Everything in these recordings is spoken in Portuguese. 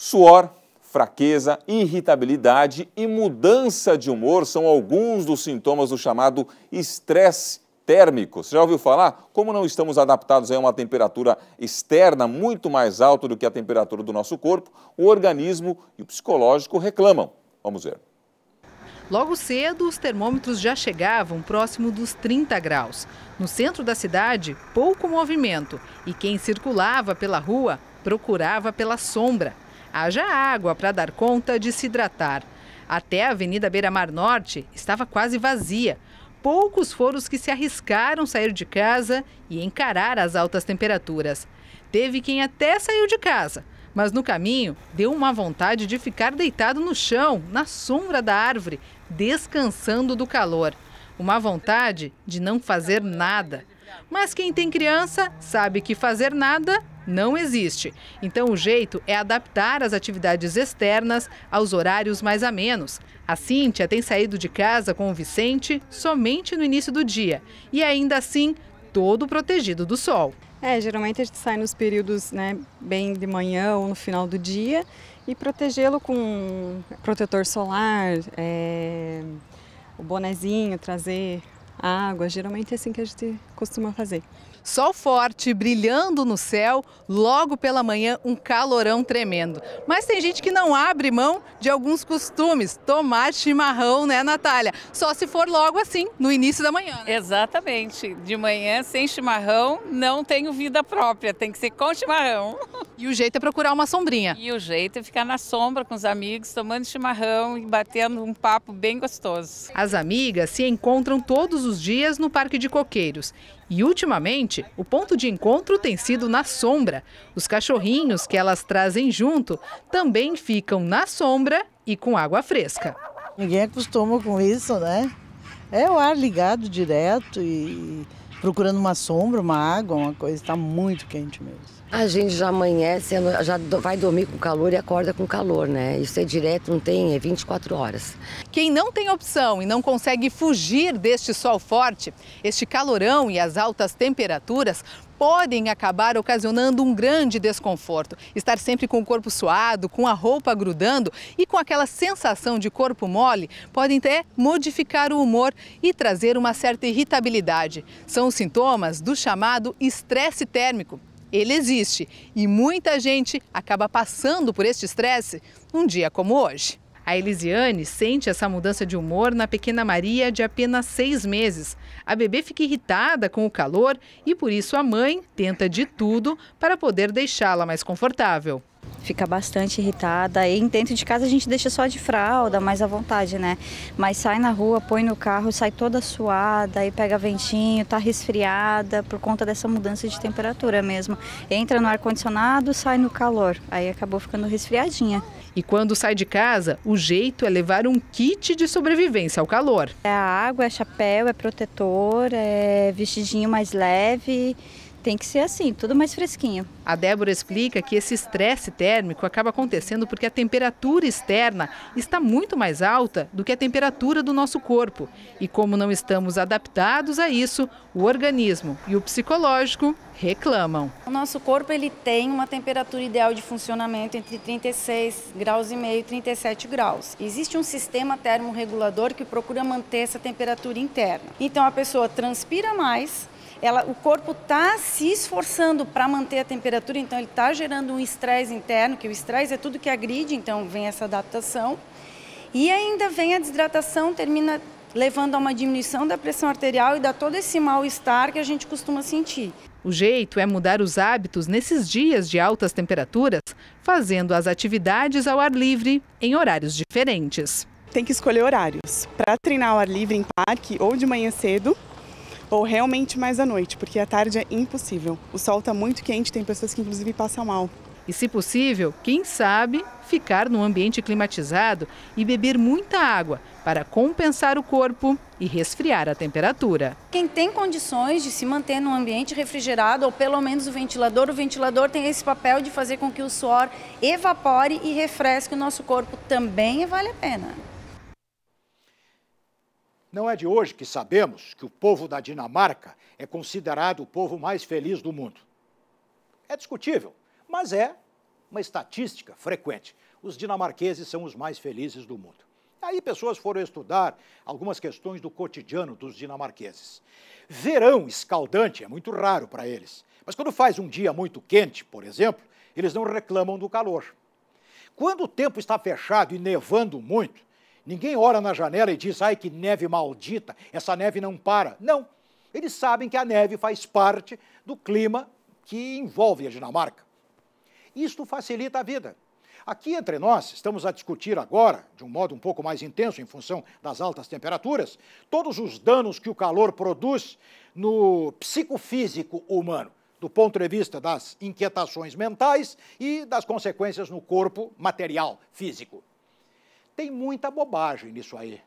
Suor, fraqueza, irritabilidade e mudança de humor são alguns dos sintomas do chamado estresse térmico. Você já ouviu falar? Como não estamos adaptados a uma temperatura externa muito mais alta do que a temperatura do nosso corpo, o organismo e o psicológico reclamam. Vamos ver. Logo cedo, os termômetros já chegavam próximo dos 30 graus. No centro da cidade, pouco movimento e quem circulava pela rua procurava pela sombra. Haja água para dar conta de se hidratar. Até a Avenida Beira-Mar Norte estava quase vazia. Poucos foram os que se arriscaram sair de casa e encarar as altas temperaturas. Teve quem até saiu de casa, mas no caminho deu uma vontade de ficar deitado no chão, na sombra da árvore, descansando do calor. Uma vontade de não fazer nada. Mas quem tem criança sabe que fazer nada não existe. Então o jeito é adaptar as atividades externas aos horários mais amenos. A Cíntia tem saído de casa com o Vicente somente no início do dia e ainda assim todo protegido do sol. Geralmente a gente sai nos períodos, bem de manhã ou no final do dia e protegê-lo com protetor solar, o bonezinho, trazer água. Geralmente é assim que a gente costuma fazer. Sol forte, brilhando no céu, logo pela manhã um calorão tremendo. Mas tem gente que não abre mão de alguns costumes, tomar chimarrão, né, Natália? Só se for logo assim, no início da manhã, né? Exatamente. De manhã, sem chimarrão, não tenho vida própria, tem que ser com chimarrão. E o jeito é procurar uma sombrinha. E o jeito é ficar na sombra com os amigos, tomando chimarrão e batendo um papo bem gostoso. As amigas se encontram todos os dias no Parque de Coqueiros. E, ultimamente, o ponto de encontro tem sido na sombra. Os cachorrinhos que elas trazem junto também ficam na sombra e com água fresca. Ninguém acostuma com isso, né? É o ar ligado direto e procurando uma sombra, uma água, uma coisa. Está muito quente mesmo. A gente já amanhece, já vai dormir com calor e acorda com calor, né? Isso é direto, não tem, é 24 horas. Quem não tem opção e não consegue fugir deste sol forte, este calorão e as altas temperaturas podem acabar ocasionando um grande desconforto. Estar sempre com o corpo suado, com a roupa grudando e com aquela sensação de corpo mole podem até modificar o humor e trazer uma certa irritabilidade. São os sintomas do chamado estresse térmico. Ele existe e muita gente acaba passando por este estresse num dia como hoje. A Elisiane sente essa mudança de humor na pequena Maria de apenas 6 meses. A bebê fica irritada com o calor e por isso a mãe tenta de tudo para poder deixá-la mais confortável. Fica bastante irritada e dentro de casa a gente deixa só de fralda, mais à vontade, né? Mas sai na rua, põe no carro, sai toda suada, aí pega ventinho, tá resfriada por conta dessa mudança de temperatura mesmo. Entra no ar-condicionado, sai no calor, aí acabou ficando resfriadinha. E quando sai de casa, o jeito é levar um kit de sobrevivência ao calor. É água, é chapéu, é protetor, é vestidinho mais leve. Tem que ser assim, tudo mais fresquinho. A Débora explica que esse estresse térmico acaba acontecendo porque a temperatura externa está muito mais alta do que a temperatura do nosso corpo. E como não estamos adaptados a isso, o organismo e o psicológico reclamam. O nosso corpo ele tem uma temperatura ideal de funcionamento entre 36 graus e meio e 37 graus. Existe um sistema termorregulador que procura manter essa temperatura interna. Então a pessoa transpira mais, o corpo está se esforçando para manter a temperatura, então ele está gerando um estresse interno, que o estresse é tudo que agride, então vem essa adaptação. E ainda vem a desidratação, termina levando a uma diminuição da pressão arterial e dá todo esse mal-estar que a gente costuma sentir. O jeito é mudar os hábitos nesses dias de altas temperaturas, fazendo as atividades ao ar livre em horários diferentes. Tem que escolher horários para treinar ao ar livre em parque ou de manhã cedo, ou realmente mais à noite, porque à tarde é impossível. O sol está muito quente, tem pessoas que inclusive passam mal. E se possível, quem sabe, ficar num ambiente climatizado e beber muita água para compensar o corpo e resfriar a temperatura. Quem tem condições de se manter num ambiente refrigerado, ou pelo menos o ventilador tem esse papel de fazer com que o suor evapore e refresque o nosso corpo, também vale a pena. Não é de hoje que sabemos que o povo da Dinamarca é considerado o povo mais feliz do mundo. É discutível, mas é uma estatística frequente. Os dinamarqueses são os mais felizes do mundo. Aí pessoas foram estudar algumas questões do cotidiano dos dinamarqueses. Verão escaldante é muito raro para eles. Mas quando faz um dia muito quente, por exemplo, eles não reclamam do calor. Quando o tempo está fechado e nevando muito, ninguém olha na janela e diz, ai, que neve maldita, essa neve não para. Não, eles sabem que a neve faz parte do clima que envolve a Dinamarca. Isto facilita a vida. Aqui entre nós, estamos a discutir agora, de um modo um pouco mais intenso em função das altas temperaturas, todos os danos que o calor produz no psicofísico humano, do ponto de vista das inquietações mentais e das consequências no corpo material, físico. Tem muita bobagem nisso aí.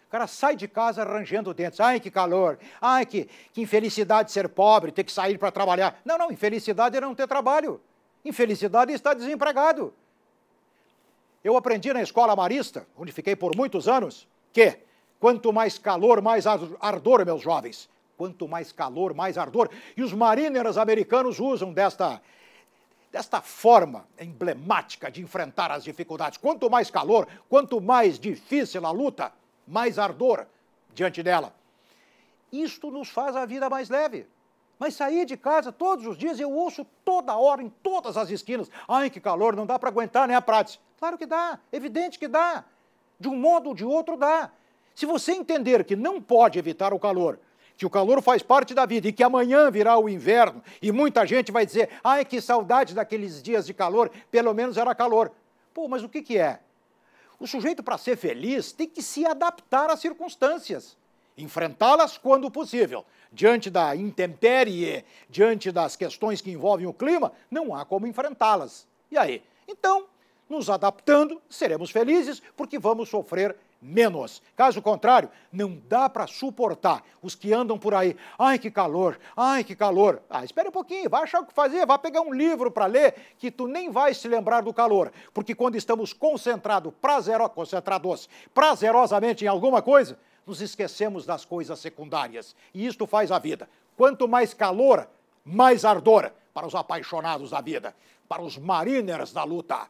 O cara sai de casa rangendo dentes. Ai, que calor. Ai, que infelicidade ser pobre, ter que sair para trabalhar. Não, não, infelicidade é não ter trabalho. Infelicidade é estar desempregado. Eu aprendi na escola marista, onde fiquei por muitos anos, que quanto mais calor, mais ardor, meus jovens. Quanto mais calor, mais ardor. E os mariners americanos usam desta forma emblemática de enfrentar as dificuldades. Quanto mais calor, quanto mais difícil a luta, mais ardor diante dela. Isto nos faz a vida mais leve. Mas sair de casa todos os dias, eu ouço toda hora, em todas as esquinas, ai, que calor, não dá para aguentar, né, Prates? Claro que dá, evidente que dá. De um modo ou de outro dá. Se você entender que não pode evitar o calor, que o calor faz parte da vida e que amanhã virá o inverno e muita gente vai dizer, ai, que saudade daqueles dias de calor, pelo menos era calor. Pô, mas o que é? O sujeito, para ser feliz, tem que se adaptar às circunstâncias, enfrentá-las quando possível. Diante da intempérie, diante das questões que envolvem o clima, não há como enfrentá-las. E aí? Então, nos adaptando, seremos felizes porque vamos sofrer menos. Caso contrário, não dá para suportar os que andam por aí. Ai, que calor, ai, que calor. Ah, espere um pouquinho, vai achar o que fazer, vai pegar um livro para ler que tu nem vai se lembrar do calor. Porque quando estamos concentrados prazerosamente em alguma coisa, nos esquecemos das coisas secundárias. E isto faz a vida. Quanto mais calor, mais ardor para os apaixonados da vida, para os mariners da luta.